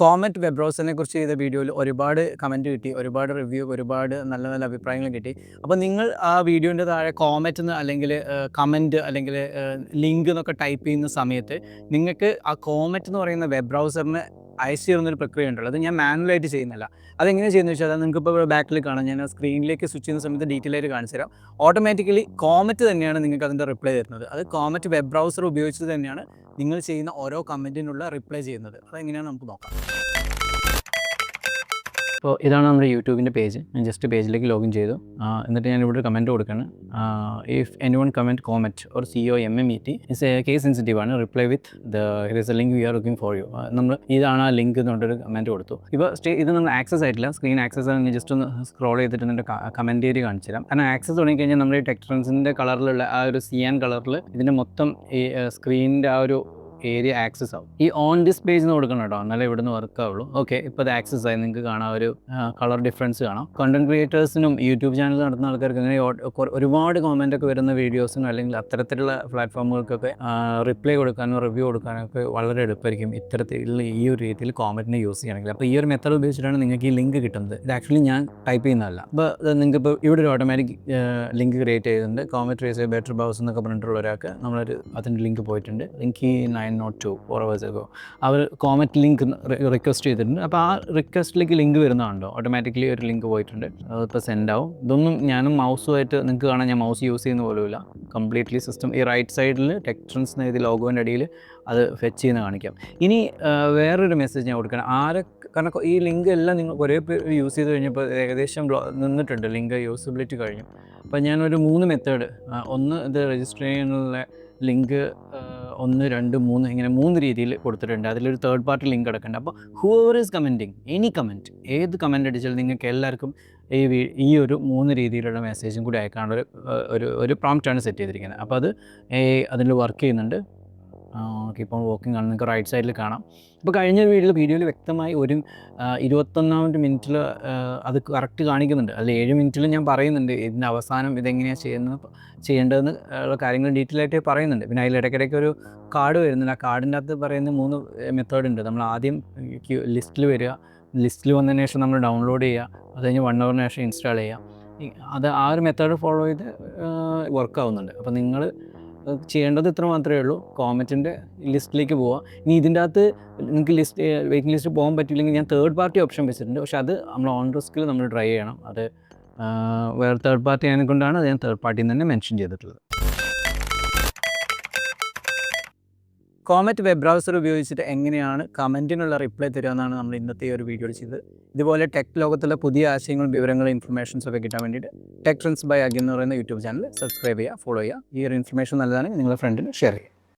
Comet web ബ്രൗസറിനെ കുറിച്ച് ചെയ്ത വീഡിയോയിൽ ഒരുപാട് കമൻറ്റ് കിട്ടി, ഒരുപാട് റിവ്യൂ, ഒരുപാട് നല്ല നല്ല അഭിപ്രായങ്ങൾ കിട്ടി. അപ്പോൾ നിങ്ങൾ ആ വീഡിയോൻ്റെ താഴെ കോമറ്റ് എന്ന് അല്ലെങ്കിൽ കമൻറ്റ് അല്ലെങ്കിൽ ലിങ്ക് എന്നൊക്കെ ടൈപ്പ് ചെയ്യുന്ന സമയത്ത് നിങ്ങൾക്ക് ആ കോമറ്റ് എന്ന് പറയുന്ന വെബ് ബ്രൗസറിന് അയച്ചു തരുന്നൊരു പ്രക്രിയ ഉണ്ടല്ലോ. അത് ഞാൻ മാനുവലായിട്ട് ചെയ്യുന്നില്ല. അതെങ്ങനെ ചെയ്യുന്നത് വെച്ചാൽ അത് നിങ്ങൾക്കിപ്പോൾ ബാക്കിൽ കാണാം. ഞാൻ സ്ക്രീനിലേക്ക് സ്വിച്ച് ചെയ്യുന്ന സമയത്ത് ഡീറ്റെയിൽ ആയിട്ട് കാണിച്ചു തരാം. ഓട്ടോമാറ്റിക്കലി കോമറ്റ് തന്നെയാണ് നിങ്ങൾക്ക് അതിൻ്റെ റിപ്ലൈ തരുന്നത്. അത് കോമറ്റ് വെബ് ബ്രൗസർ ഉപയോഗിച്ച് തന്നെയാണ് നിങ്ങൾ ചെയ്യുന്ന ഓരോ കമൻറ്റിനുള്ള റിപ്ലൈ ചെയ്യുന്നത്. അതെങ്ങനെയാണ് നമുക്ക് നോക്കാം. അപ്പോൾ ഇതാണ് നമ്മുടെ യൂട്യൂബിൻ്റെ പേജ്. ഞാൻ ജസ്റ്റ് പേജിലേക്ക് ലോഗിൻ ചെയ്തു. എന്നിട്ട് ഞാൻ ഇവിടെ ഒരു കമൻറ്റ് കൊടുക്കുകയാണ്. If any one comment comet or COMMET is a case sensitive ആണ്. Reply with this a link we are looking for you. നമ്മൾ ഇതാണ് ആ ലിങ്ക് എന്നുകൊണ്ടൊരു കമൻറ്റ് കൊടുത്തു. ഇപ്പോൾ ഇത് നമ്മൾ ആക്സസ് ആയിട്ടില്ല. സ്ക്രീൻ ആക്സസ് ആണ്. ജസ്റ്റ് ഒന്ന് സ്ക്രോൾ ചെയ്തിട്ട് എൻ്റെ കമൻറ്റ് ഏരിയ കാണിച്ചു തരാം. കാരണം ആക്സസ് തുടങ്ങിക്കഴിഞ്ഞാൽ നമ്മുടെ ഈ ടെക് ട്രെൻഡ്സിൻ്റെ കളറിലുള്ള ആ ഒരു സിയാൻ കളറിൽ ഇതിൻ്റെ മൊത്തം ഈ സ്ക്രീനിൻ്റെ ആ ഒരു ഏരിയ ആക്സസ് ആവും. ഈ ഓൺ ദിസ് പേജ് എന്ന് കൊടുക്കണം കേട്ടോ, എന്നാലേ ഇവിടെ നിന്ന് വർക്ക് ആവുള്ളൂ. ഓക്കെ, ഇപ്പോൾ അത് ആക്സസ് ആയി. നിങ്ങൾക്ക് കാണാം, ഒരു കളർ ഡിഫറൻസ് കാണാം. കണ്ടന്റ് ക്രിയേറ്റേഴ്സിനും യൂട്യൂബ് ചാനൽ നടത്തുന്ന ആൾക്കാർക്ക് അങ്ങനെ ഒരുപാട് കോമൻ്റ് ഒക്കെ വരുന്ന വീഡിയോസിനും അല്ലെങ്കിൽ അത്തരത്തിലുള്ള പ്ലാറ്റ്ഫോമുകൾക്കൊക്കെ റിപ്ലൈ കൊടുക്കാനോ റിവ്യൂ കൊടുക്കാനോ ഒക്കെ വളരെ എളുപ്പമായിരിക്കും ഇത്തരത്തിൽ ഈ ഒരു രീതിയിൽ കോമൻറ്റിനെ യൂസ് ചെയ്യണമെങ്കിൽ. അപ്പോൾ ഈ ഒരു മെത്തേഡ് ഉപയോഗിച്ചിട്ടാണ് നിങ്ങൾക്ക് ഈ ലിങ്ക് കിട്ടുന്നത്. ഇത് ആക്ച്വലി ഞാൻ ടൈപ്പ് ചെയ്യുന്നതല്ല. അപ്പോൾ നിങ്ങൾക്ക് ഇപ്പോൾ ഇവിടെ ഒരു ഓട്ടോമാറ്റിക് ലിങ്ക് ക്രിയേറ്റ് ചെയ്തിട്ടുണ്ട്. കോമറ്റ് റേസ് ബെറ്റർ ബൗസ് എന്നൊക്കെ പറഞ്ഞിട്ടുള്ള ഒരാൾക്ക് നമ്മളൊരു അതിൻ്റെ ലിങ്ക് പോയിട്ടുണ്ട്. ലിങ്ക് 902 4 hours ago അവർ കോമറ്റ് ലിങ്ക് റിക്വസ്റ്റ് ചെയ്തിട്ടുണ്ട്. അപ്പോൾ ആ റിക്വസ്റ്റിലേക്ക് ലിങ്ക് വരുന്നതാണല്ലോ, ഓട്ടോമാറ്റിക്കലി ഒരു ലിങ്ക് പോയിട്ടുണ്ട്. അതിപ്പോൾ സെൻഡ് ആവും. ഇതൊന്നും ഞാനും മൗസുമായിട്ട് നിങ്ങൾക്ക് കാണാൻ ഞാൻ മൗസ് യൂസ് ചെയ്യുന്ന പോലുമില്ല. കംപ്ലീറ്റ്ലി സിസ്റ്റം ഈ റൈറ്റ് സൈഡിൽ ടെക് ട്രെൻഡ്സ് എന്ന എഴുതി ലോഗോൻ്റെ അടിയിൽ അത് ഫെച്ച് ചെയ്യുന്ന കാണിക്കാം. ഇനി വേറൊരു മെസ്സേജ് ഞാൻ കൊടുക്കണം. കാരണം ഈ ലിങ്ക് എല്ലാം നിങ്ങൾ കുറേ പേര് യൂസ് ചെയ്ത് കഴിഞ്ഞപ്പോൾ ഏകദേശം നിന്നിട്ടുണ്ട്, ലിങ്ക് യൂസബിലിറ്റി കഴിഞ്ഞു. അപ്പോൾ ഞാനൊരു 3 മെത്തേഡ്, ഒന്ന് ഇത് രജിസ്റ്റർ ചെയ്യാനുള്ള ലിങ്ക് 1 2 3 ഇങ്ങനെ 3 രീതിയിൽ കൊടുത്തിട്ടുണ്ട്. അതിലൊരു തേർഡ് പാർട്ടി ലിങ്ക് കിടക്കുന്നുണ്ട്. അപ്പോൾ whoever is commenting any comment, ഏത് കമൻറ്റ് അടിച്ചാലും നിങ്ങൾക്ക് എല്ലാവർക്കും ഈ ഒരു 3 രീതിയിലുള്ള മെസ്സേജും കൂടി അയക്കാനുള്ള ഒരു പ്രോംപ്റ്റാണ് സെറ്റ് ചെയ്തിരിക്കുന്നത്. അപ്പോൾ അത് അതിൽ വർക്ക് ചെയ്യുന്നുണ്ട്. ഇപ്പോൾ വർക്കിംഗ് ആണ്. നിങ്ങൾക്ക് റൈറ്റ് സൈഡിൽ കാണാം. ഇപ്പോൾ കഴിഞ്ഞ വീഡിയോയിൽ വ്യക്തമായി ഒരു 21ാമത്തെ മിനിറ്റിൽ അത് കറക്റ്റ് കാണിക്കുന്നുണ്ട്. അതിൽ 7 മിനിറ്റിൽ ഞാൻ പറയുന്നുണ്ട് ഇതിൻ്റെ അവസാനം ഇതെങ്ങനെയാണ് ചെയ്യേണ്ടതെന്ന് ഉള്ള കാര്യങ്ങൾ ഡീറ്റെയിൽ ആയിട്ട് പറയുന്നുണ്ട്. പിന്നെ അതിൽ ഇടയ്ക്കിടയ്ക്ക് ഒരു കാർഡ് വരുന്നുണ്ട്. ആ കാർഡിൻ്റെ അകത്ത് പറയുന്ന 3 മെത്തേഡ് ഉണ്ട്. നമ്മൾ ആദ്യം ലിസ്റ്റിൽ വരിക, ലിസ്റ്റിൽ വന്നതിന് ശേഷം നമ്മൾ ഡൗൺലോഡ് ചെയ്യുക, അത് കഴിഞ്ഞ് 1 hour ശേഷം ഇൻസ്റ്റാൾ ചെയ്യുക. അത് ആ ഒരു മെത്തേഡ് ഫോളോ ചെയ്ത് വർക്ക് ആവുന്നുണ്ട്. അപ്പോൾ നിങ്ങൾ ചെയ്യേണ്ടത് ഇത്ര മാത്രമേ ഉള്ളൂ. കോമറ്റിൻ്റെ ലിസ്റ്റിലേക്ക് പോവുക. ഇനി ഇതിൻ്റെ അകത്ത് നിങ്ങൾക്ക് വെയിറ്റിംഗ് ലിസ്റ്റ് പോകാൻ പറ്റില്ലെങ്കിൽ ഞാൻ തേർഡ് പാർട്ടി ഓപ്ഷൻ വെച്ചിട്ടുണ്ട്. പക്ഷേ അത് നമ്മൾ ഓൺ റിസ്കിൽ നമ്മൾ ട്രൈ ചെയ്യണം. അത് വേറെ തേർഡ് പാർട്ടി ആയതുകൊണ്ടാണ് അത് ഞാൻ തേർഡ് പാർട്ടിയിൽ തന്നെ മെൻഷൻ ചെയ്തിട്ടുള്ളത്. കോമറ്റ് വെബ് ബ്രൗസർ ഉപയോഗിച്ചിട്ട് എങ്ങനെയാണ് കമൻറ്റിനുള്ള റിപ്ലൈ തരിക എന്നാണ് നമ്മൾ ഇന്നത്തെ ഒരു വീഡിയോ ചെയ്തത്. ഇതുപോലെ ടെക് ലോകത്തുള്ള പുതിയ ആശയങ്ങളും വിവരങ്ങളും ഇൻഫർമേഷൻസ് ഒക്കെ കിട്ടാൻ വേണ്ടിയിട്ട് ടെക് ട്രെൻഡ്സ് ബൈ അഗിൻ എന്ന് പറയുന്ന യൂട്യൂബ് ചാനൽ സബ്സ്ക്രൈബ് ചെയ്യുക, ഫോളോ ചെയ്യുക. ഈ ഒരു ഇൻഫർമേഷൻ നല്ലതാണ്, നിങ്ങളുടെ ഫ്രണ്ടിന് ഷെയർ ചെയ്യുക.